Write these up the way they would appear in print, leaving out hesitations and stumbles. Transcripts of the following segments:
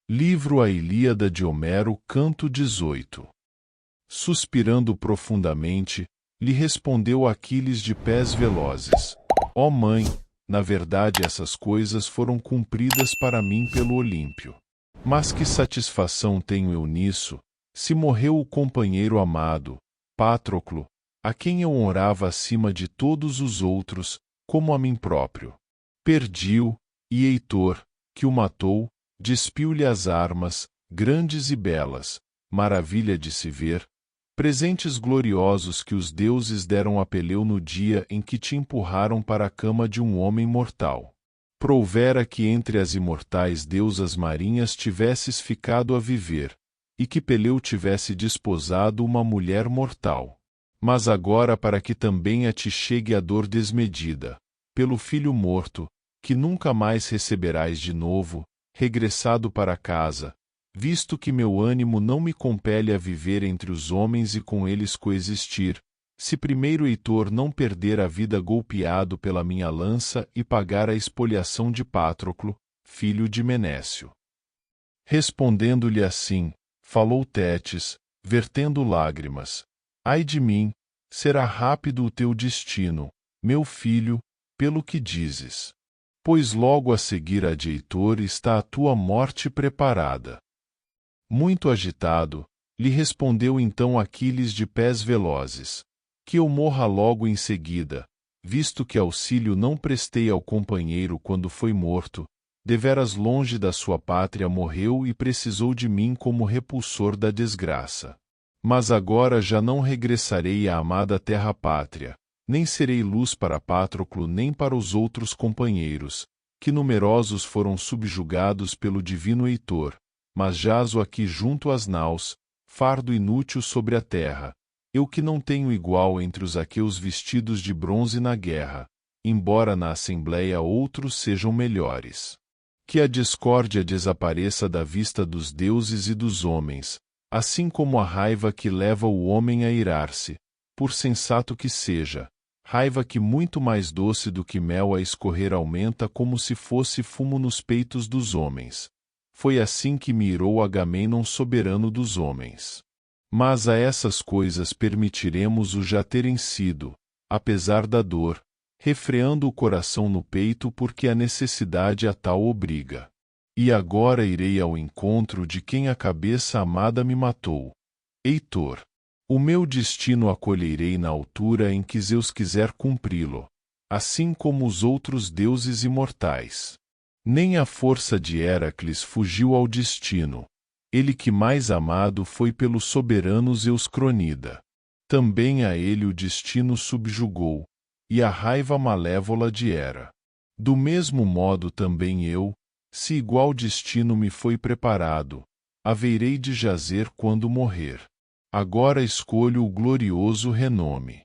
Livro A Ilíada de Homero, canto 18. Suspirando profundamente, lhe respondeu Aquiles de pés velozes: Ó mãe, na verdade essas coisas foram cumpridas para mim pelo Olímpio. Mas que satisfação tenho eu nisso, se morreu o companheiro amado, Patroclo, a quem eu honrava acima de todos os outros, como a mim próprio. Perdi-o, e Heitor, que o matou, despiu-lhe as armas, grandes e belas, maravilha de se ver, presentes gloriosos que os deuses deram a Peleu no dia em que te empurraram para a cama de um homem mortal. Prouvera que entre as imortais deusas marinhas tivesses ficado a viver, e que Peleu tivesse desposado uma mulher mortal. Mas agora para que também a te chegue a dor desmedida, pelo filho morto, que nunca mais receberás de novo, regressado para casa, visto que meu ânimo não me compele a viver entre os homens e com eles coexistir, se primeiro Heitor não perder a vida golpeado pela minha lança e pagar a expoliação de Patroclo, filho de Menécio. Respondendo-lhe assim, falou Tétis, vertendo lágrimas: Ai de mim, será rápido o teu destino, meu filho, pelo que dizes. Pois logo a seguir a de Heitor está a tua morte preparada. Muito agitado, lhe respondeu então Aquiles de pés velozes: Que eu morra logo em seguida, visto que auxílio não prestei ao companheiro quando foi morto, deveras longe da sua pátria morreu e precisou de mim como repulsor da desgraça. Mas agora já não regressarei à amada terra-pátria, nem serei luz para Patroclo nem para os outros companheiros, que numerosos foram subjugados pelo divino Heitor, mas jazo aqui junto às naus, fardo inútil sobre a terra, eu que não tenho igual entre os aqueus vestidos de bronze na guerra, embora na assembleia outros sejam melhores. Que a discórdia desapareça da vista dos deuses e dos homens, assim como a raiva que leva o homem a irar-se, por sensato que seja, raiva que muito mais doce do que mel a escorrer aumenta como se fosse fumo nos peitos dos homens. Foi assim que me irou Agamenon soberano dos homens. Mas a essas coisas permitiremos o já terem sido, apesar da dor, refreando o coração no peito porque a necessidade a tal obriga. E agora irei ao encontro de quem a cabeça amada me matou. Heitor. O meu destino acolherei na altura em que Zeus quiser cumpri-lo, assim como os outros deuses imortais. Nem a força de Heracles fugiu ao destino, ele que mais amado foi pelo soberano Zeus Cronida. Também a ele o destino subjugou, e a raiva malévola de Hera. Do mesmo modo também eu, se igual destino me foi preparado, haverei de jazer quando morrer. Agora escolho o glorioso renome.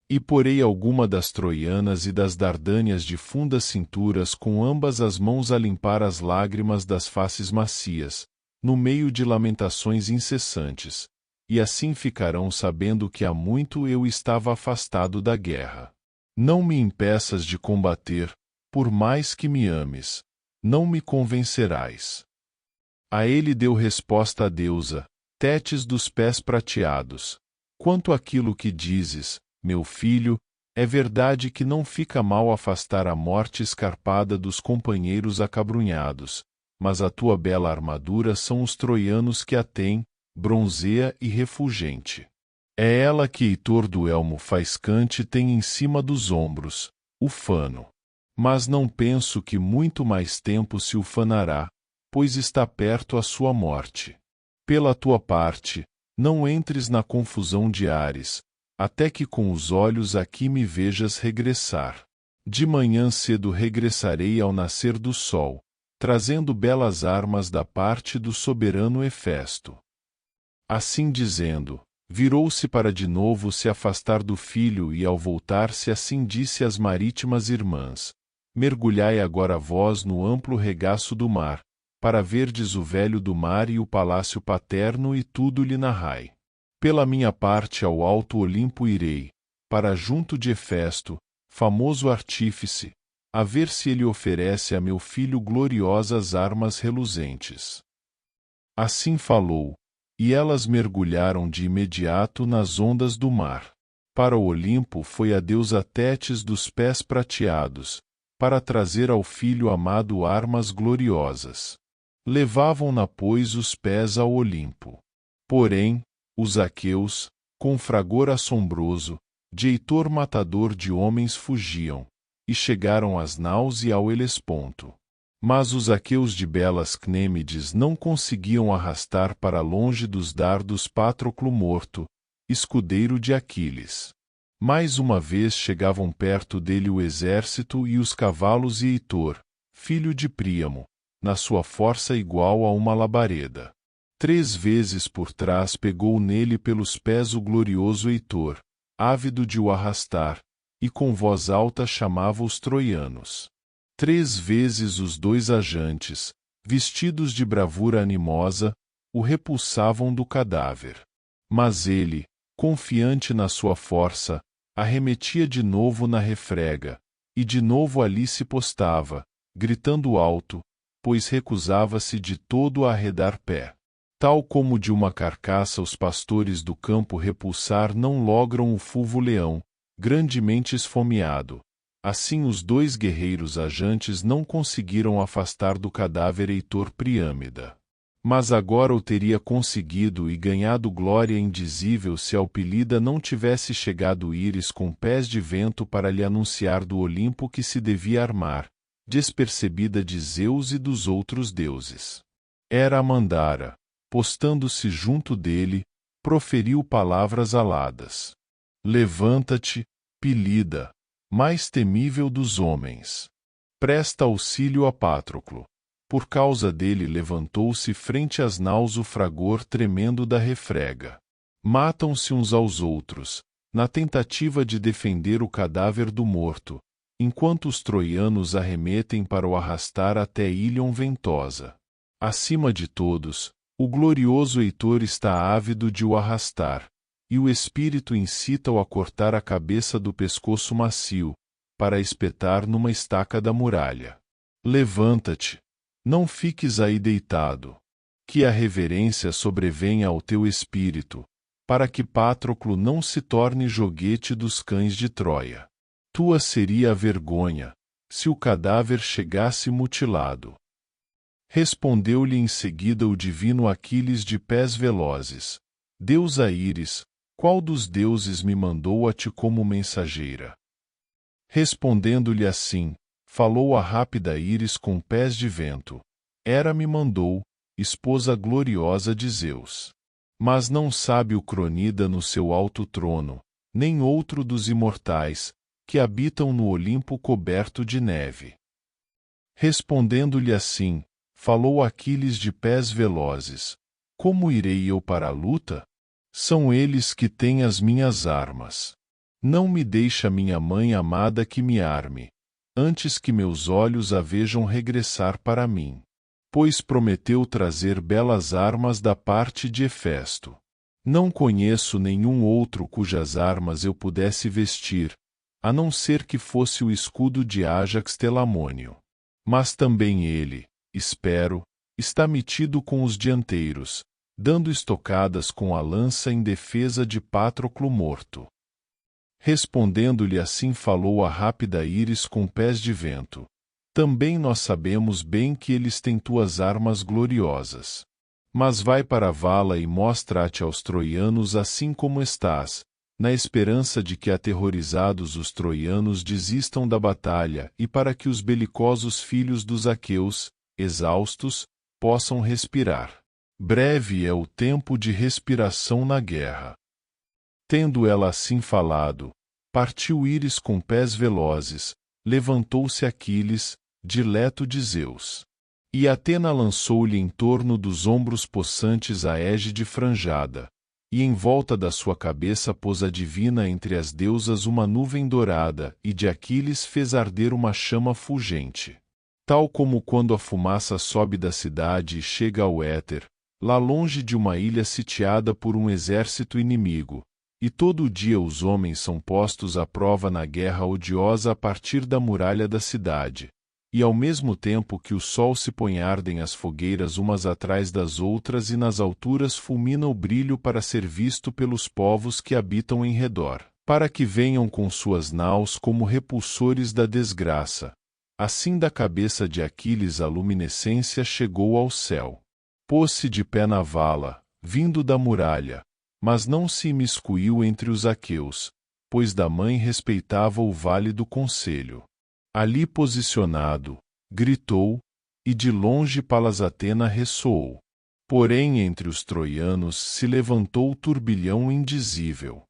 E porei alguma das troianas e das dardâneas de fundas cinturas com ambas as mãos a limpar as lágrimas das faces macias, no meio de lamentações incessantes, e assim ficarão sabendo que há muito eu estava afastado da guerra. Não me impeças de combater, por mais que me ames, não me convencerás. A ele deu resposta a deusa, Tétis dos pés prateados: Quanto àquilo que dizes, meu filho, é verdade que não fica mal afastar a morte escarpada dos companheiros acabrunhados, mas a tua bela armadura são os troianos que a têm, bronzea e refulgente. É ela que Heitor do elmo faiscante tem em cima dos ombros, ufano. Mas não penso que muito mais tempo se ufanará, pois está perto a sua morte. Pela tua parte, não entres na confusão de Ares, até que com os olhos aqui me vejas regressar. De manhã cedo regressarei ao nascer do sol, trazendo belas armas da parte do soberano Hefesto. Assim dizendo, virou-se para de novo se afastar do filho e ao voltar-se assim disse às marítimas irmãs: Mergulhai agora vós no amplo regaço do mar, para verdes o velho do mar e o palácio paterno e tudo lhe narrai. Pela minha parte ao alto Olimpo irei, para junto de Hefesto, famoso artífice, a ver se ele oferece a meu filho gloriosas armas reluzentes. Assim falou, e elas mergulharam de imediato nas ondas do mar. Para o Olimpo foi a deusa Tétis dos pés prateados, para trazer ao filho amado armas gloriosas. Levavam-na, pois, os pés ao Olimpo. Porém, os aqueus, com fragor assombroso, de Heitor matador de homens fugiam, e chegaram às naus e ao Helesponto. Mas os aqueus de belas Cnêmides não conseguiam arrastar para longe dos dardos Patroclo morto, escudeiro de Aquiles. Mais uma vez chegavam perto dele o exército e os cavalos e Heitor, filho de Príamo, na sua força igual a uma labareda. 3 vezes por trás pegou nele pelos pés o glorioso Heitor, ávido de o arrastar, e com voz alta chamava os troianos. 3 vezes os 2 ajantes, vestidos de bravura animosa, o repulsavam do cadáver. Mas ele, confiante na sua força, arremetia de novo na refrega, e de novo ali se postava, gritando alto, pois recusava-se de todo a arredar pé. Tal como de uma carcaça os pastores do campo repulsar não logram o fulvo leão, grandemente esfomeado, assim os 2 guerreiros ajantes não conseguiram afastar do cadáver Heitor Priâmida. Mas agora o teria conseguido e ganhado glória indizível se Alpilida não tivesse chegado Íris com pés de vento para lhe anunciar do Olimpo que se devia armar, despercebida de Zeus e dos outros deuses. Era a Mandara, postando-se junto dele, proferiu palavras aladas. Levanta-te, Pilida, mais temível dos homens. Presta auxílio a Patroclo. Por causa dele levantou-se frente às naus o fragor tremendo da refrega. Matam-se uns aos outros, na tentativa de defender o cadáver do morto, enquanto os troianos arremetem para o arrastar até Ílion ventosa. Acima de todos, o glorioso Heitor está ávido de o arrastar, e o espírito incita-o a cortar a cabeça do pescoço macio, para espetar numa estaca da muralha. Levanta-te, não fiques aí deitado. Que a reverência sobrevenha ao teu espírito, para que Patroclo não se torne joguete dos cães de Troia. Tua seria a vergonha, se o cadáver chegasse mutilado. Respondeu-lhe em seguida o divino Aquiles de pés velozes: Deusa Íris, qual dos deuses me mandou a ti como mensageira? Respondendo-lhe assim, falou a rápida Íris com pés de vento: Hera me mandou, esposa gloriosa de Zeus. Mas não sabe o Cronida no seu alto trono, nem outro dos imortais, que habitam no Olimpo coberto de neve. Respondendo-lhe assim, falou Aquiles de pés velozes: Como irei eu para a luta? São eles que têm as minhas armas. Não me deixa minha mãe amada que me arme, antes que meus olhos a vejam regressar para mim. Pois prometeu trazer belas armas da parte de Hefesto. Não conheço nenhum outro cujas armas eu pudesse vestir, a não ser que fosse o escudo de Ájax Telamônio. Mas também ele, espero, está metido com os dianteiros, dando estocadas com a lança em defesa de Patroclo morto. Respondendo-lhe assim falou a rápida Íris com pés de vento: Também nós sabemos bem que eles têm tuas armas gloriosas. Mas vai para a vala e mostra-te aos troianos assim como estás, na esperança de que aterrorizados os troianos desistam da batalha e para que os belicosos filhos dos aqueus, exaustos, possam respirar. Breve é o tempo de respiração na guerra. Tendo ela assim falado, partiu Íris com pés velozes, levantou-se Aquiles, dileto de Zeus. E Atena lançou-lhe em torno dos ombros possantes a égide franjada, e em volta da sua cabeça pôs a divina entre as deusas uma nuvem dourada, e de Aquiles fez arder uma chama fulgente. Tal como quando a fumaça sobe da cidade e chega ao éter, lá longe de uma ilha sitiada por um exército inimigo, e todo o dia os homens são postos à prova na guerra odiosa a partir da muralha da cidade, E ao mesmo tempo que o sol se põe ardem as fogueiras umas atrás das outras e nas alturas fulmina o brilho para ser visto pelos povos que habitam em redor, para que venham com suas naus como repulsores da desgraça. Assim da cabeça de Aquiles a luminescência chegou ao céu. Pôs-se de pé na vala, vindo da muralha, mas não se imiscuiu entre os aqueus, pois da mãe respeitava o vale do conselho. Ali posicionado, gritou, e de longe Palas Atena ressoou. Porém entre os troianos se levantou turbilhão indizível.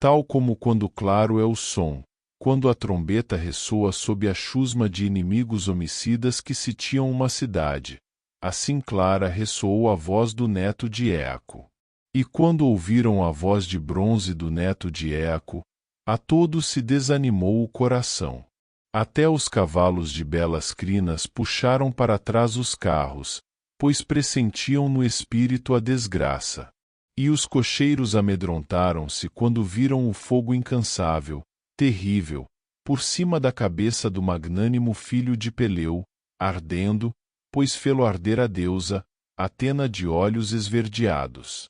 Tal como quando claro é o som, quando a trombeta ressoa sob a chusma de inimigos homicidas que sitiam uma cidade, assim clara ressoou a voz do neto de Éaco. E quando ouviram a voz de bronze do neto de Éaco, a todos se desanimou o coração. Até os cavalos de belas crinas puxaram para trás os carros, pois pressentiam no espírito a desgraça. E os cocheiros amedrontaram-se quando viram o fogo incansável, terrível, por cima da cabeça do magnânimo filho de Peleu, ardendo, pois fê-lo arder a deusa, Atena de olhos esverdeados.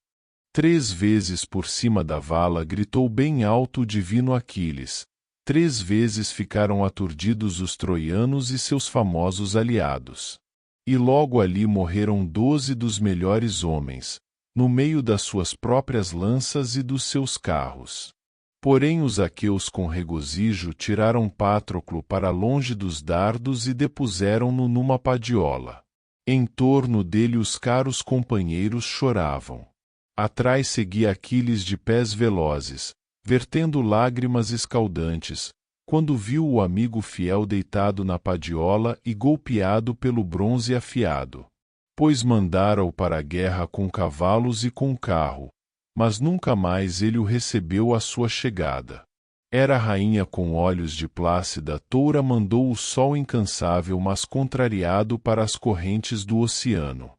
3 vezes por cima da vala gritou bem alto o divino Aquiles. 3 vezes ficaram aturdidos os troianos e seus famosos aliados. E logo ali morreram 12 dos melhores homens, no meio das suas próprias lanças e dos seus carros. Porém os aqueus com regozijo tiraram Patroclo para longe dos dardos e depuseram-no numa padiola. Em torno dele os caros companheiros choravam. Atrás seguia Aquiles de pés velozes, vertendo lágrimas escaldantes, quando viu o amigo fiel deitado na padiola e golpeado pelo bronze afiado. Pois mandara-o para a guerra com cavalos e com carro, mas nunca mais ele o recebeu à sua chegada. Era a rainha com olhos de plácida toura mandou o sol incansável mas contrariado para as correntes do oceano.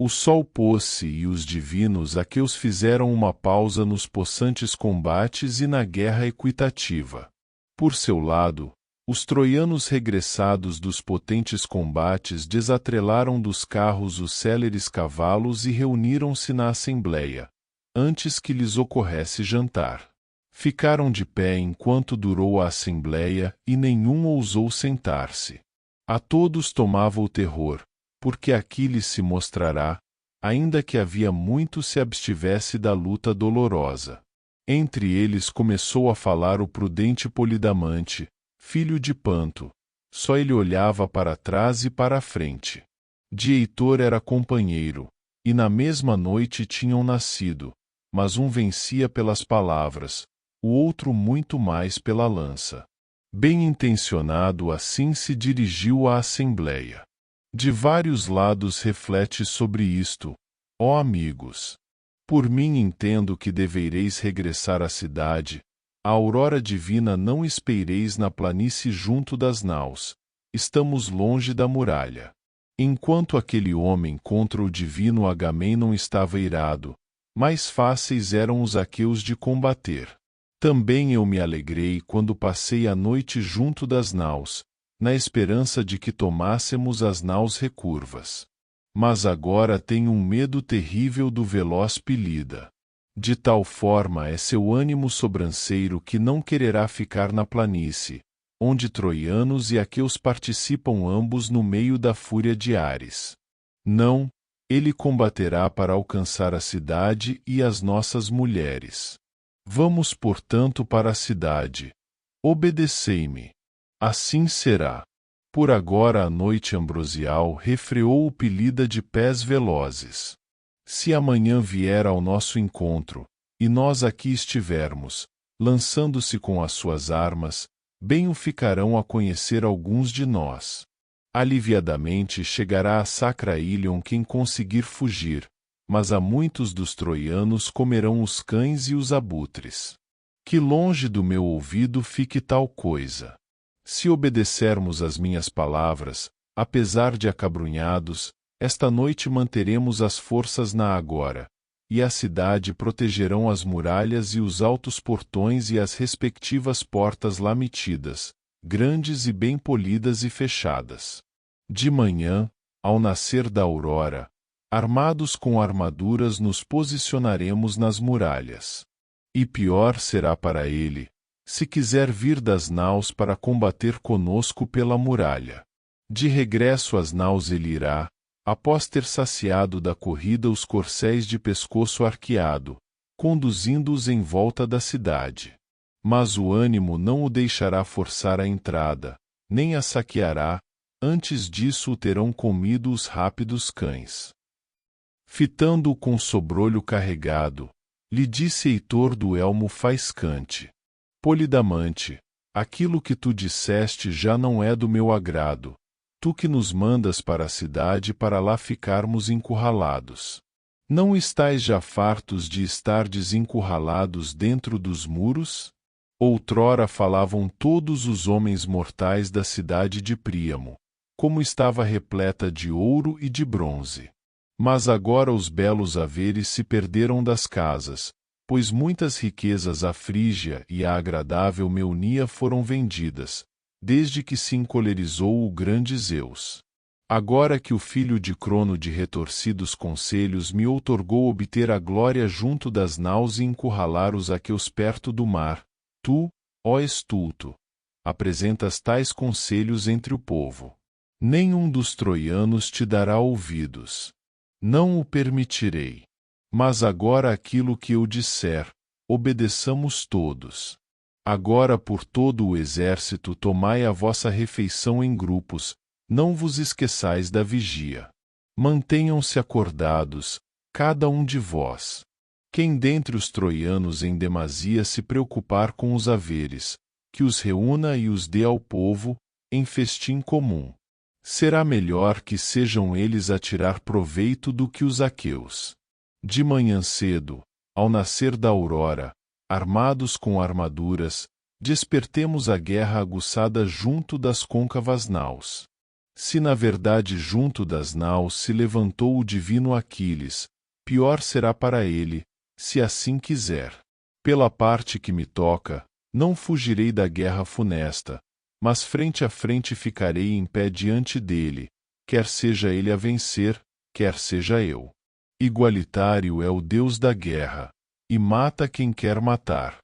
O sol pôs-se e os divinos aqueus fizeram uma pausa nos possantes combates e na guerra equitativa. Por seu lado, os troianos regressados dos potentes combates desatrelaram dos carros os céleres cavalos e reuniram-se na assembleia, antes que lhes ocorresse jantar. Ficaram de pé enquanto durou a assembleia e nenhum ousou sentar-se. A todos tomava o terror, porque Aquiles se mostrará, ainda que havia muito se abstivesse da luta dolorosa. Entre eles começou a falar o prudente Polidamante, filho de Panto. Só ele olhava para trás e para a frente. De Heitor era companheiro, e na mesma noite tinham nascido, mas um vencia pelas palavras, o outro muito mais pela lança. Bem intencionado assim se dirigiu à assembleia. De vários lados reflete sobre isto, ó amigos. Por mim entendo que devereis regressar à cidade, a aurora divina não espeireis na planície junto das naus, estamos longe da muralha. Enquanto aquele homem contra o divino Agamemnon estava irado, mais fáceis eram os aqueus de combater. Também eu me alegrei quando passei a noite junto das naus, na esperança de que tomássemos as naus recurvas. Mas agora tenho um medo terrível do veloz Pilida. De tal forma é seu ânimo sobranceiro que não quererá ficar na planície, onde troianos e aqueus participam ambos no meio da fúria de Ares. Não, ele combaterá para alcançar a cidade e as nossas mulheres. Vamos, portanto, para a cidade. Obedecei-me. Assim será. Por agora a noite ambrosial refreou o Pilida de pés velozes. Se amanhã vier ao nosso encontro, e nós aqui estivermos, lançando-se com as suas armas, bem o ficarão a conhecer alguns de nós. Aliviadamente chegará a Sacra Ilion quem conseguir fugir, mas a muitos dos troianos comerão os cães e os abutres. Que longe do meu ouvido fique tal coisa. Se obedecermos às minhas palavras, apesar de acabrunhados, esta noite manteremos as forças na agora, e a cidade protegerão as muralhas e os altos portões e as respectivas portas lá metidas, grandes e bem polidas e fechadas. De manhã, ao nascer da aurora, armados com armaduras nos posicionaremos nas muralhas. E pior será para ele, se quiser vir das naus para combater conosco pela muralha. De regresso às naus ele irá, após ter saciado da corrida os corcéis de pescoço arqueado, conduzindo-os em volta da cidade. Mas o ânimo não o deixará forçar a entrada, nem a saqueará, antes disso o terão comido os rápidos cães. Fitando-o com sobrolho carregado, lhe disse Heitor do elmo faiscante: Polidamante, aquilo que tu disseste já não é do meu agrado, tu que nos mandas para a cidade para lá ficarmos encurralados. Não estais já fartos de estar desencurralados dentro dos muros? Outrora falavam todos os homens mortais da cidade de Príamo, como estava repleta de ouro e de bronze. Mas agora os belos haveres se perderam das casas, pois muitas riquezas à Frígia e à agradável Meunia foram vendidas, desde que se encolerizou o grande Zeus. Agora que o filho de Crono de retorcidos conselhos me outorgou obter a glória junto das naus e encurralar os aqueus perto do mar, tu, ó estulto, apresentas tais conselhos entre o povo. Nenhum dos troianos te dará ouvidos. Não o permitirei. Mas agora aquilo que eu disser, obedeçamos todos. Agora por todo o exército tomai a vossa refeição em grupos, não vos esqueçais da vigia. Mantenham-se acordados, cada um de vós. Quem dentre os troianos em demasia se preocupar com os haveres, que os reúna e os dê ao povo, em festim comum. Será melhor que sejam eles a tirar proveito do que os aqueus. De manhã cedo, ao nascer da aurora, armados com armaduras, despertemos a guerra aguçada junto das côncavas naus. Se na verdade junto das naus se levantou o divino Aquiles, pior será para ele, se assim quiser. Pela parte que me toca, não fugirei da guerra funesta, mas frente a frente ficarei em pé diante dele, quer seja ele a vencer, quer seja eu. Igualitário é o Deus da guerra, e mata quem quer matar.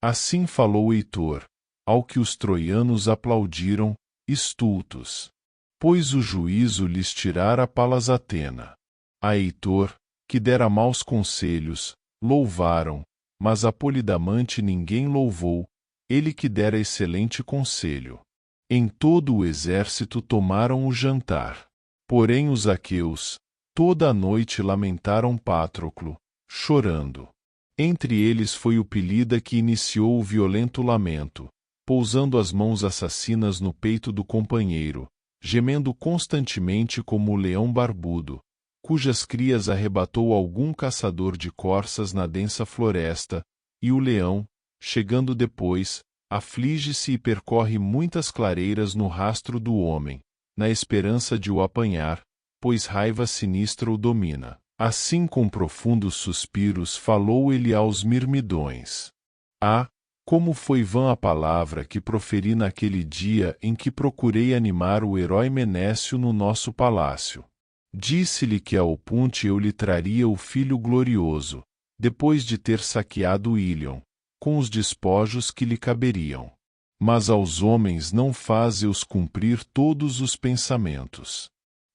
Assim falou Heitor, ao que os troianos aplaudiram, estultos. Pois o juízo lhes tirara Palas Atena. A Heitor, que dera maus conselhos, louvaram, mas a Polidamante ninguém louvou, ele que dera excelente conselho. Em todo o exército tomaram o jantar. Porém os aqueus, toda a noite lamentaram Patroclo, chorando. Entre eles foi o Pilida que iniciou o violento lamento, pousando as mãos assassinas no peito do companheiro, gemendo constantemente como o leão barbudo, cujas crias arrebatou algum caçador de corças na densa floresta, e o leão, chegando depois, aflige-se e percorre muitas clareiras no rastro do homem, na esperança de o apanhar, pois raiva sinistra o domina. Assim com profundos suspiros falou ele aos mirmidões. Ah, como foi vã a palavra que proferi naquele dia em que procurei animar o herói Menécio no nosso palácio. Disse-lhe que a Opunte eu lhe traria o filho glorioso, depois de ter saqueado Ílion, com os despojos que lhe caberiam. Mas aos homens não faze-os cumprir todos os pensamentos.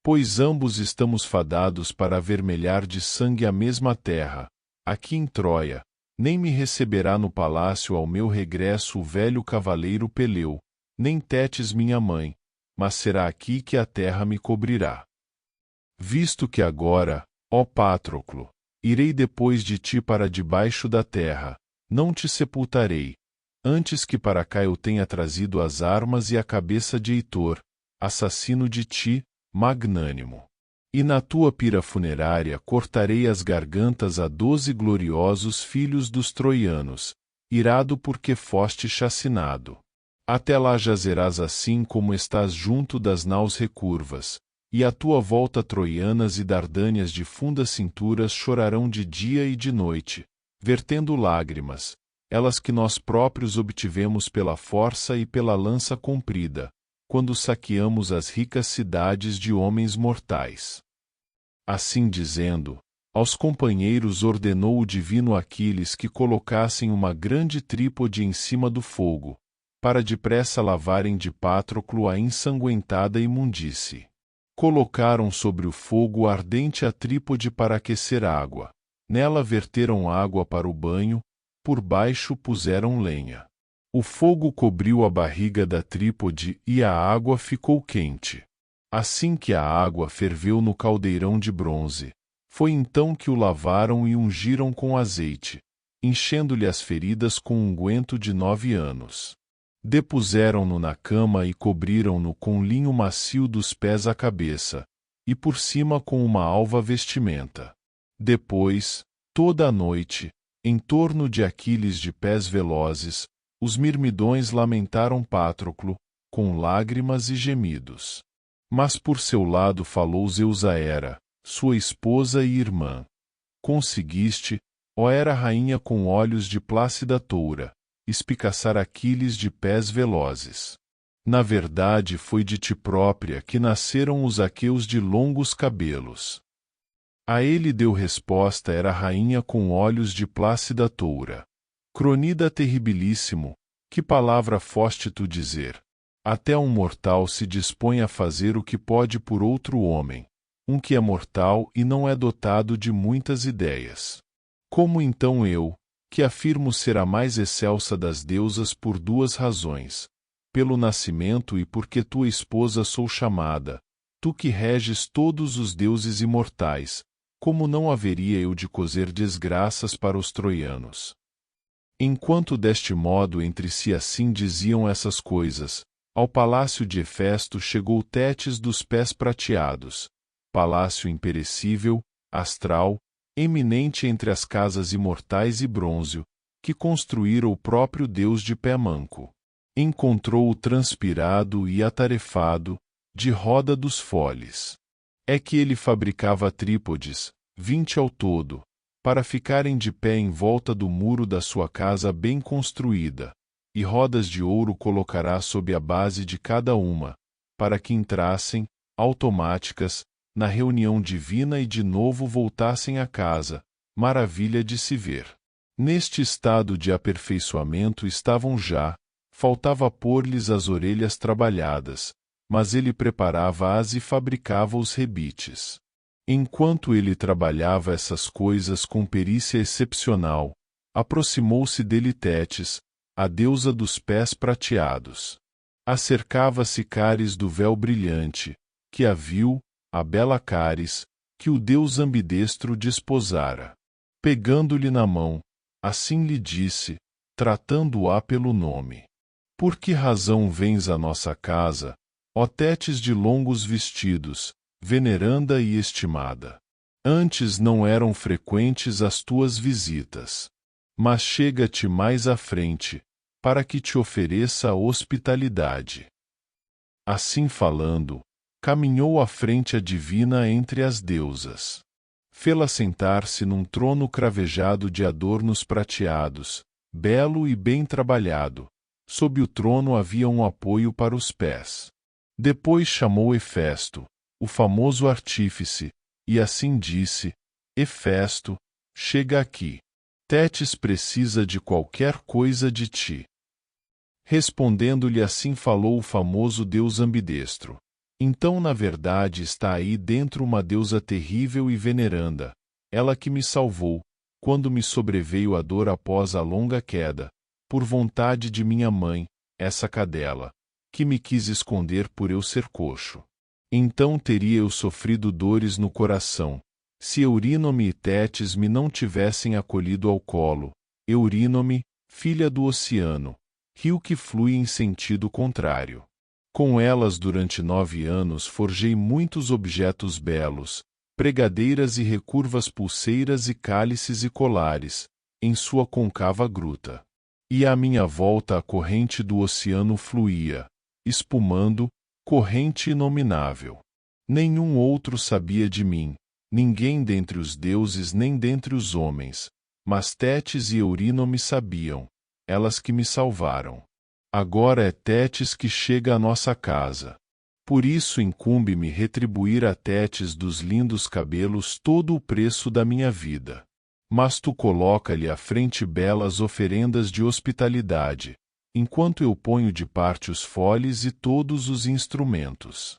Pois ambos estamos fadados para avermelhar de sangue a mesma terra, aqui em Troia, nem me receberá no palácio ao meu regresso o velho cavaleiro Peleu, nem Tétis minha mãe, mas será aqui que a terra me cobrirá. Visto que agora, ó Patroclo, irei depois de ti para debaixo da terra, não te sepultarei, antes que para cá eu tenha trazido as armas e a cabeça de Heitor, assassino de ti, magnânimo. E na tua pira funerária cortarei as gargantas a 12 gloriosos filhos dos troianos, irado porque foste chacinado. Até lá jazerás assim como estás junto das naus recurvas, e à tua volta troianas e dardâneas de fundas cinturas chorarão de dia e de noite, vertendo lágrimas, elas que nós próprios obtivemos pela força e pela lança comprida, quando saqueamos as ricas cidades de homens mortais. Assim dizendo, aos companheiros ordenou o divino Aquiles que colocassem uma grande trípode em cima do fogo, para depressa lavarem de Patroclo a ensanguentada imundície. Colocaram sobre o fogo ardente a trípode para aquecer água. Nela verteram água para o banho, por baixo puseram lenha. O fogo cobriu a barriga da trípode e a água ficou quente. Assim que a água ferveu no caldeirão de bronze, foi então que o lavaram e ungiram com azeite, enchendo-lhe as feridas com unguento de 9 anos. Depuseram-no na cama e cobriram-no com linho macio dos pés à cabeça, e por cima com uma alva vestimenta. Depois, toda a noite, em torno de Aquiles de pés velozes, os mirmidões lamentaram Patroclo, com lágrimas e gemidos. Mas por seu lado falou Zeus a Hera, sua esposa e irmã. Conseguiste, ó Hera rainha com olhos de plácida toura, espicaçar Aquiles de pés velozes. Na verdade foi de ti própria que nasceram os aqueus de longos cabelos. A ele deu resposta Hera rainha com olhos de plácida toura. Cronida terribilíssimo, que palavra foste tu dizer? Até um mortal se dispõe a fazer o que pode por outro homem, um que é mortal e não é dotado de muitas ideias. Como então eu, que afirmo ser a mais excelsa das deusas por 2 razões, pelo nascimento e porque tua esposa sou chamada, tu que reges todos os deuses imortais, como não haveria eu de cozer desgraças para os troianos? Enquanto deste modo entre si assim diziam essas coisas, ao palácio de Hefesto chegou Tétis dos pés prateados, palácio imperecível, astral, eminente entre as casas imortais e brônzeo, que construíra o próprio Deus de pé manco. Encontrou-o transpirado e atarefado, de roda dos foles. É que ele fabricava trípodes, 20 ao todo, para ficarem de pé em volta do muro da sua casa bem construída, e rodas de ouro colocará sob a base de cada uma, para que entrassem, automáticas, na reunião divina e de novo voltassem a casa, maravilha de se ver. Neste estado de aperfeiçoamento estavam já, faltava pôr-lhes as orelhas trabalhadas, mas ele preparava-as e fabricava os rebites. Enquanto ele trabalhava essas coisas com perícia excepcional, aproximou-se dele Tétis, a deusa dos pés prateados. Acercava-se Cáris do véu brilhante, que a viu, a bela Cáris, que o deus ambidestro desposara. Pegando-lhe na mão, assim lhe disse, tratando-a pelo nome: Por que razão vens à nossa casa, ó Tétis de longos vestidos, veneranda e estimada? Antes não eram frequentes as tuas visitas. Mas chega-te mais à frente, para que te ofereça a hospitalidade. Assim falando, caminhou à frente a divina entre as deusas. Fê-la sentar-se num trono cravejado de adornos prateados, belo e bem trabalhado. Sob o trono havia um apoio para os pés. Depois chamou Hefesto, o famoso artífice, e assim disse: Hefesto, chega aqui. Tétis precisa de qualquer coisa de ti. Respondendo-lhe assim falou o famoso deus ambidestro: Então na verdade está aí dentro uma deusa terrível e veneranda, ela que me salvou, quando me sobreveio a dor após a longa queda, por vontade de minha mãe, essa cadela, que me quis esconder por eu ser coxo. Então teria eu sofrido dores no coração, se Eurínome e Tétis me não tivessem acolhido ao colo. Eurínome, filha do oceano, rio que flui em sentido contrário. Com elas durante 9 anos forjei muitos objetos belos, pregadeiras e recurvas pulseiras e cálices e colares, em sua concava gruta. E à minha volta a corrente do oceano fluía, espumando, corrente inominável. Nenhum outro sabia de mim, ninguém dentre os deuses nem dentre os homens, mas Tétis e Eurínome sabiam, elas que me salvaram. Agora é Tétis que chega à nossa casa. Por isso incumbe-me retribuir a Tétis dos lindos cabelos todo o preço da minha vida. Mas tu coloca-lhe à frente belas oferendas de hospitalidade, enquanto eu ponho de parte os foles e todos os instrumentos.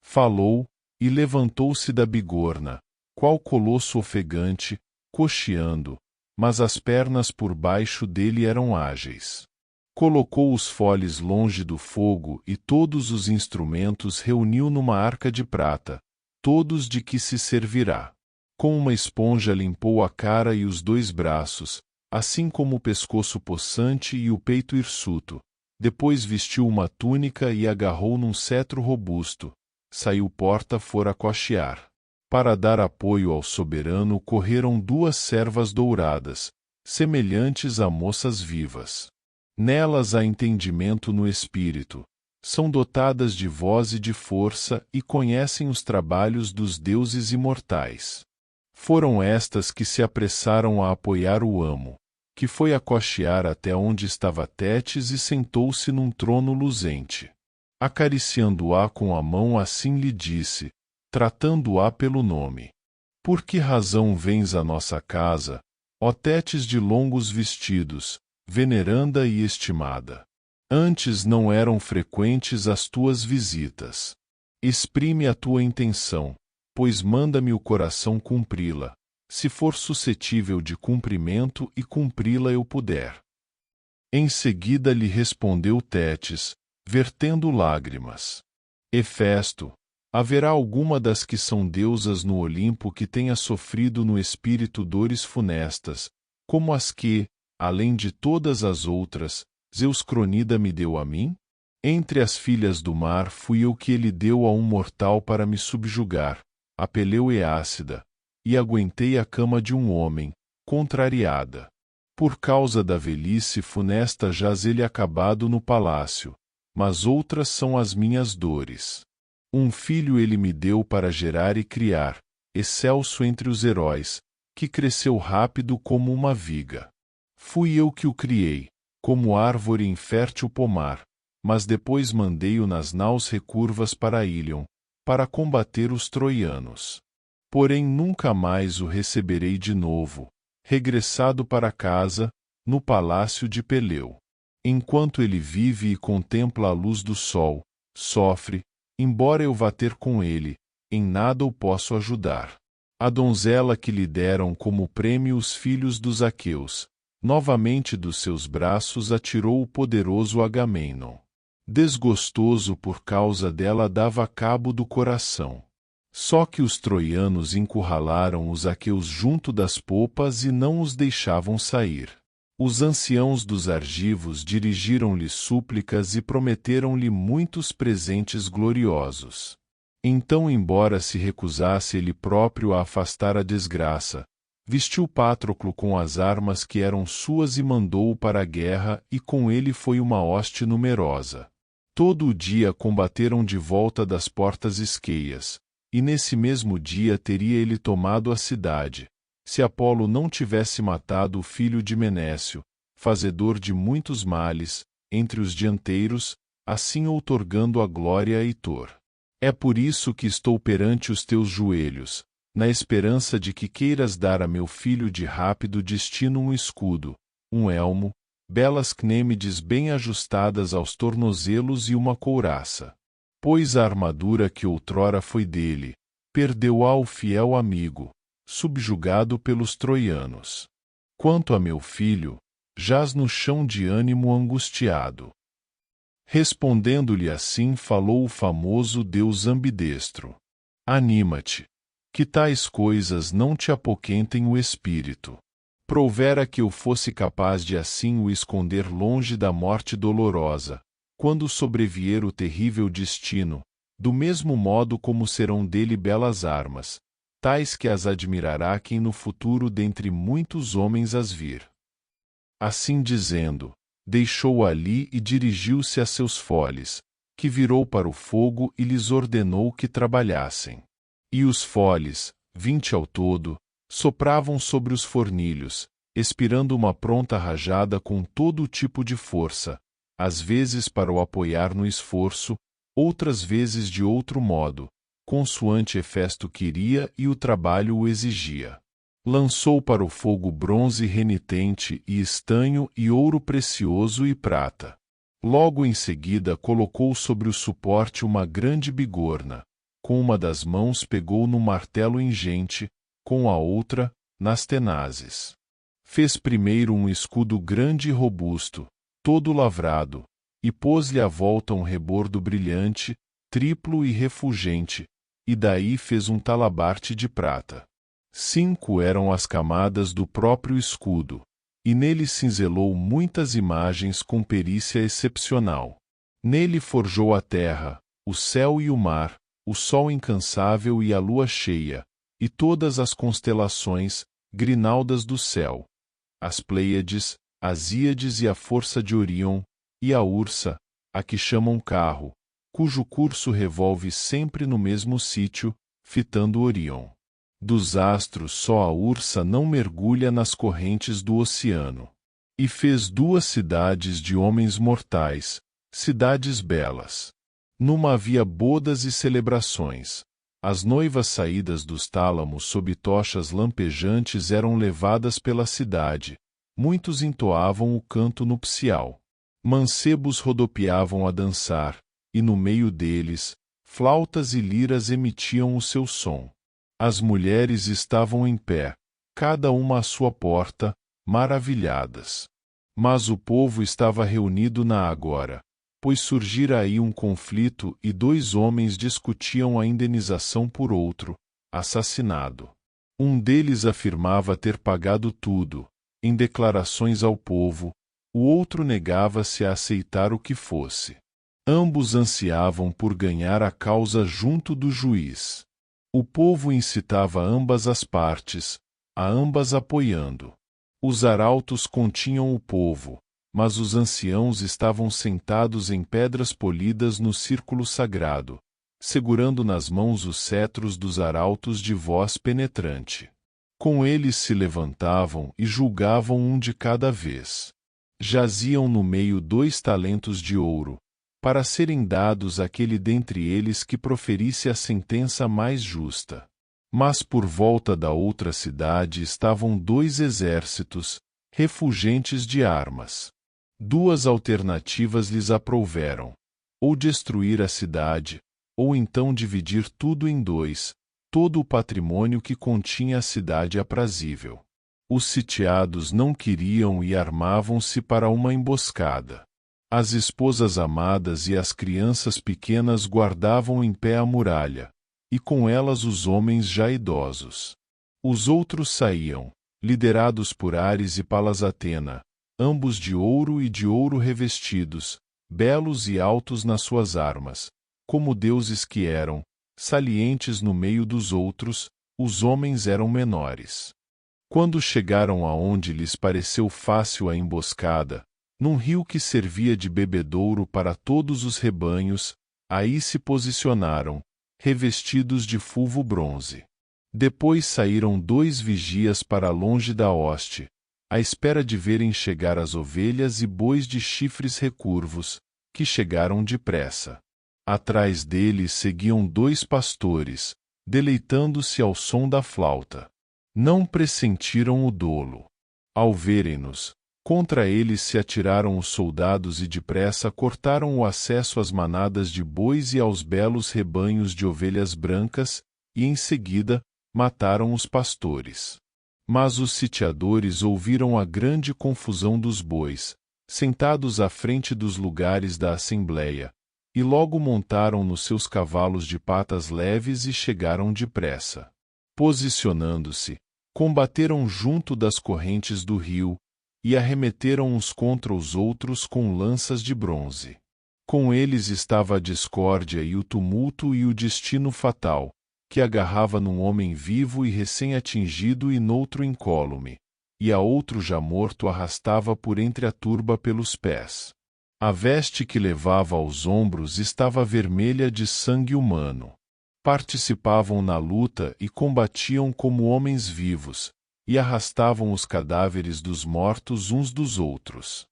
Falou, e levantou-se da bigorna, qual colosso ofegante, coxeando, mas as pernas por baixo dele eram ágeis. Colocou os foles longe do fogo e todos os instrumentos reuniu numa arca de prata, todos de que se servirá. Com uma esponja limpou a cara e os 2 braços, assim como o pescoço possante e o peito hirsuto. Depois vestiu uma túnica e agarrou num cetro robusto. Saiu porta fora cochear. Para dar apoio ao soberano correram 2 servas douradas, semelhantes a moças vivas. Nelas há entendimento no espírito, são dotadas de voz e de força e conhecem os trabalhos dos deuses imortais. Foram estas que se apressaram a apoiar o amo, que foi a cochear até onde estava Tétis e sentou-se num trono luzente. Acariciando-a com a mão assim lhe disse, tratando-a pelo nome. Por que razão vens à nossa casa, ó Tétis de longos vestidos, veneranda e estimada? Antes não eram frequentes as tuas visitas. Exprime a tua intenção, pois manda-me o coração cumpri-la, se for suscetível de cumprimento e cumpri-la eu puder. Em seguida lhe respondeu Tétis, vertendo lágrimas. Hefesto, haverá alguma das que são deusas no Olimpo que tenha sofrido no espírito dores funestas, como as que, além de todas as outras, Zeus Cronida me deu a mim? Entre as filhas do mar fui eu que ele deu a um mortal para me subjugar, a Peleu Eácida, e aguentei a cama de um homem, contrariada. Por causa da velhice funesta jaz ele acabado no palácio, mas outras são as minhas dores. Um filho ele me deu para gerar e criar, excelso entre os heróis, que cresceu rápido como uma viga. Fui eu que o criei, como árvore em fértil pomar, mas depois mandei-o nas naus recurvas para Ílion, para combater os troianos. Porém nunca mais o receberei de novo, regressado para casa, no palácio de Peleu. Enquanto ele vive e contempla a luz do sol, sofre, embora eu vá ter com ele, em nada o posso ajudar. A donzela que lhe deram como prêmio os filhos dos aqueus, novamente dos seus braços atirou o poderoso Agamemnon. Desgostoso por causa dela dava cabo do coração. Só que os troianos encurralaram os aqueus junto das popas e não os deixavam sair. Os anciãos dos argivos dirigiram-lhe súplicas e prometeram-lhe muitos presentes gloriosos. Então, embora se recusasse ele próprio a afastar a desgraça, vestiu Patroclo com as armas que eram suas e mandou-o para a guerra, e com ele foi uma hoste numerosa. Todo o dia combateram de volta das portas esqueias, e nesse mesmo dia teria ele tomado a cidade, se Apolo não tivesse matado o filho de Menécio, fazedor de muitos males, entre os dianteiros, assim outorgando a glória a Heitor. É por isso que estou perante os teus joelhos, na esperança de que queiras dar a meu filho de rápido destino um escudo, um elmo, belas cnêmides bem ajustadas aos tornozelos e uma couraça. Pois a armadura que outrora foi dele, perdeu-a o fiel amigo, subjugado pelos troianos. Quanto a meu filho, jaz no chão de ânimo angustiado. Respondendo-lhe assim falou o famoso deus ambidestro. Anima-te, que tais coisas não te apoquentem o espírito. Provera que eu fosse capaz de assim o esconder longe da morte dolorosa, quando sobrevier o terrível destino, do mesmo modo como serão dele belas armas, tais que as admirará quem no futuro dentre muitos homens as vir. Assim dizendo, deixou-o ali e dirigiu-se a seus foles, que virou para o fogo e lhes ordenou que trabalhassem. E os foles, 20 ao todo, sopravam sobre os fornilhos, expirando uma pronta rajada com todo o tipo de força, às vezes para o apoiar no esforço, outras vezes de outro modo, consoante Hefesto queria e o trabalho o exigia. Lançou para o fogo bronze renitente e estanho e ouro precioso e prata. Logo em seguida colocou sobre o suporte uma grande bigorna. Com uma das mãos pegou no martelo ingente, com a outra, nas tenazes. Fez primeiro um escudo grande e robusto, todo lavrado, e pôs-lhe à volta um rebordo brilhante, triplo e refulgente, e daí fez um talabarte de prata. 5 eram as camadas do próprio escudo, e nele cinzelou muitas imagens com perícia excepcional. Nele forjou a terra, o céu e o mar, o sol incansável e a lua cheia, e todas as constelações, grinaldas do céu, as Pleiades, as Íades e a força de Orion, e a Ursa, a que chamam Carro, cujo curso revolve sempre no mesmo sítio, fitando Orion. Dos astros só a Ursa não mergulha nas correntes do oceano. E fez 2 cidades de homens mortais, cidades belas. Numa havia bodas e celebrações. As noivas saídas dos tálamos sob tochas lampejantes eram levadas pela cidade. Muitos entoavam o canto nupcial. Mancebos rodopiavam a dançar, e no meio deles, flautas e liras emitiam o seu som. As mulheres estavam em pé, cada uma à sua porta, maravilhadas. Mas o povo estava reunido na agora, pois surgira aí um conflito e 2 homens discutiam a indenização por outro, assassinado. Um deles afirmava ter pagado tudo, em declarações ao povo, o outro negava-se a aceitar o que fosse. Ambos ansiavam por ganhar a causa junto do juiz. O povo incitava ambas as partes, a ambas apoiando. Os arautos continham o povo, mas os anciãos estavam sentados em pedras polidas no círculo sagrado, segurando nas mãos os cetros dos arautos de voz penetrante. Com eles se levantavam e julgavam um de cada vez. Jaziam no meio 2 talentos de ouro, para serem dados àquele dentre eles que proferisse a sentença mais justa. Mas por volta da outra cidade estavam 2 exércitos, refulgentes de armas. 2 alternativas lhes aprouveram: ou destruir a cidade, ou então dividir tudo em 2, todo o patrimônio que continha a cidade aprazível. Os sitiados não queriam e armavam-se para uma emboscada. As esposas amadas e as crianças pequenas guardavam em pé a muralha, e com elas os homens já idosos. Os outros saíam, liderados por Ares e Palas Atena, ambos de ouro e de ouro revestidos, belos e altos nas suas armas, como deuses que eram, salientes no meio dos outros, os homens eram menores. Quando chegaram aonde lhes pareceu fácil a emboscada, num rio que servia de bebedouro para todos os rebanhos, aí se posicionaram, revestidos de fulvo bronze. Depois saíram 2 vigias para longe da hoste, à espera de verem chegar as ovelhas e bois de chifres recurvos, que chegaram depressa. Atrás deles seguiam 2 pastores, deleitando-se ao som da flauta. Não pressentiram o dolo. Ao verem-nos, contra eles se atiraram os soldados e depressa cortaram o acesso às manadas de bois e aos belos rebanhos de ovelhas brancas, e em seguida, mataram os pastores. Mas os sitiadores ouviram a grande confusão dos bois, sentados à frente dos lugares da assembleia, e logo montaram nos seus cavalos de patas leves e chegaram depressa. Posicionando-se, combateram junto das correntes do rio, e arremeteram uns contra os outros com lanças de bronze. Com eles estava a discórdia e o tumulto e o destino fatal, que agarrava num homem vivo e recém-atingido e noutro incólume, e a outro já morto arrastava por entre a turba pelos pés. A veste que levava aos ombros estava vermelha de sangue humano. Participavam na luta e combatiam como homens vivos, e arrastavam os cadáveres dos mortos uns dos outros.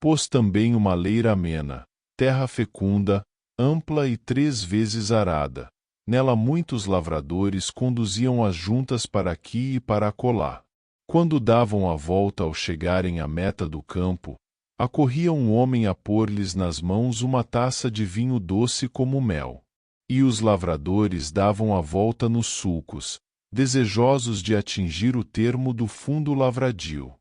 Pôs também uma leira amena, terra fecunda, ampla e 3 vezes arada. Nela muitos lavradores conduziam as juntas para aqui e para acolá. Quando davam a volta ao chegarem à meta do campo, acorria um homem a pôr-lhes nas mãos uma taça de vinho doce como mel. E os lavradores davam a volta nos sulcos, desejosos de atingir o termo do fundo lavradio.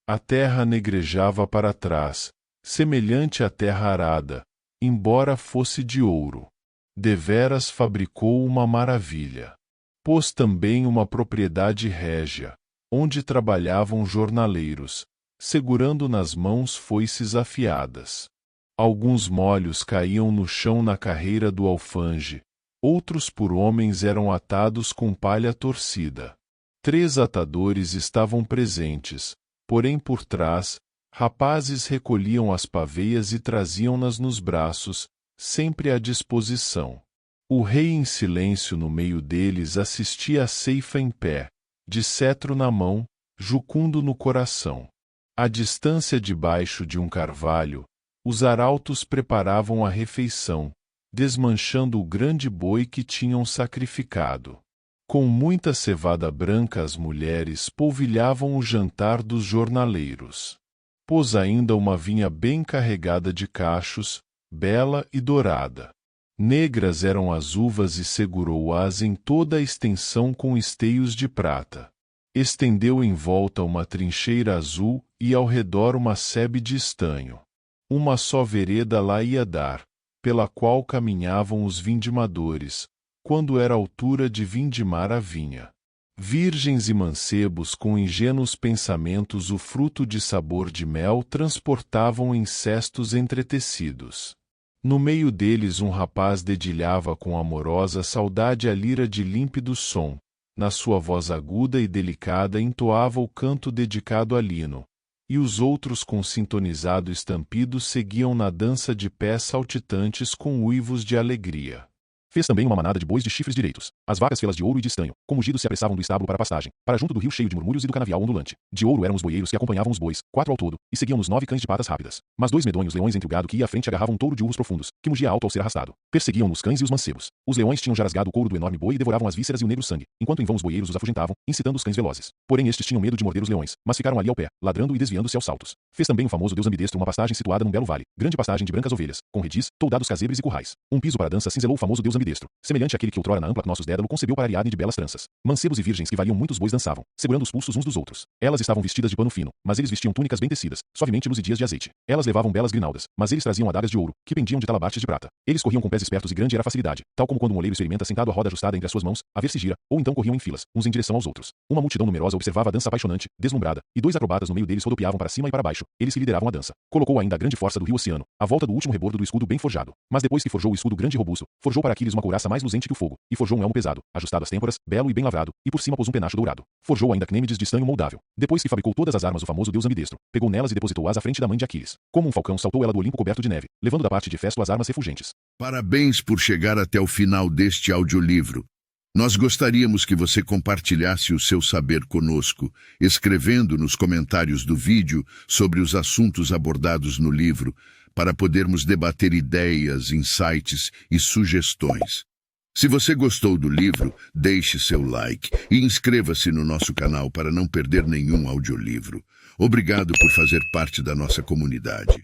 A terra negrejava para trás, semelhante à terra arada, embora fosse de ouro. Deveras fabricou uma maravilha. Pôs também uma propriedade régia, onde trabalhavam jornaleiros, segurando nas mãos foices afiadas. Alguns molhos caíam no chão na carreira do alfange, outros por homens eram atados com palha torcida. 3 atadores estavam presentes, porém por trás, rapazes recolhiam as paveias e traziam-nas nos braços, sempre à disposição. O rei em silêncio no meio deles assistia à ceifa em pé, de cetro na mão, jucundo no coração. À distância debaixo de um carvalho, os arautos preparavam a refeição, desmanchando o grande boi que tinham sacrificado. Com muita cevada branca as mulheres polvilhavam o jantar dos jornaleiros. Pôs ainda uma vinha bem carregada de cachos, bela e dourada. Negras eram as uvas e segurou-as em toda a extensão com esteios de prata. Estendeu em volta uma trincheira azul e ao redor uma sebe de estanho. Uma só vereda lá ia dar, pela qual caminhavam os vindimadores, quando era altura de vindimar a vinha. Virgens e mancebos com ingênuos pensamentos o fruto de sabor de mel transportavam em cestos entretecidos. No meio deles um rapaz dedilhava com amorosa saudade a lira de límpido som, na sua voz aguda e delicada entoava o canto dedicado a Lino, e os outros com sintonizado estampido seguiam na dança de pés saltitantes com uivos de alegria. Fez também uma manada de bois de chifres direitos. As vacas felas de ouro e de estanho, com mugidos se apressavam do estábulo para a pastagem, para junto do rio cheio de murmúrios e do canavial ondulante. De ouro eram os boieiros que acompanhavam os bois, 4 ao todo, e seguiam-nos 9 cães de patas rápidas. Mas 2 medonhos leões entre o gado que ia à frente agarravam um touro de urros profundos, que mugia alto ao ser arrastado. Perseguiam-nos os cães e os mancebos. Os leões tinham já rasgado o couro do enorme boi e devoravam as vísceras e o negro sangue, enquanto em vão os boieiros os afugentavam, incitando os cães velozes. Porém estes tinham medo de morder os leões, mas ficaram ali ao pé, ladrando e desviando-se aos saltos. Fez também o famoso deus ambidestro uma pastagem situada num belo vale, grande pastagem de brancas ovelhas, com redis, toldados casebres e currais. Um piso para a dança cinzelou o famoso deus ambidestro, semelhante àquele que outrora na ampla nossos Dédalo concebeu para Ariadne de belas tranças. Mancebos e virgens que variam muitos bois dançavam, segurando os pulsos uns dos outros. Elas estavam vestidas de pano fino, mas eles vestiam túnicas bem tecidas, suavemente luzidias de azeite. Elas levavam belas grinaldas, mas eles traziam adagas de ouro, que pendiam de talabartes de prata. Eles corriam com pés espertos e grande era a facilidade, tal como quando um oleiro experimenta sentado a roda ajustada entre as suas mãos, a ver se gira, ou então corriam em filas, uns em direção aos outros. Uma multidão numerosa observava a dança apaixonante, deslumbrada, e 2 acrobatas no meio deles rodopiavam para cima e para baixo, eles que lideravam a dança. Colocou ainda a grande força do rio Oceano, à volta do último rebordo do escudo bem forjado. Mas depois que forjou o escudo grande e robusto, forjou para Aquiles uma couraça mais luzente que o fogo, e forjou um elmo pesado, ajustado às têmporas, belo e bem lavrado, e por cima pôs um penacho dourado. Forjou ainda cnêmides de estanho moldável. Depois que fabricou todas as armas o famoso deus ambidestro, pegou nelas e depositou-as à frente da mãe de Aquiles. Como um falcão saltou ela do Olimpo coberto de neve, levando da parte de Festo as armas refulgentes. Parabéns por chegar até o final deste audiolivro. Nós gostaríamos que você compartilhasse o seu saber conosco, escrevendo nos comentários do vídeo sobre os assuntos abordados no livro, para podermos debater ideias, insights e sugestões. Se você gostou do livro, deixe seu like e inscreva-se no nosso canal para não perder nenhum audiolivro. Obrigado por fazer parte da nossa comunidade.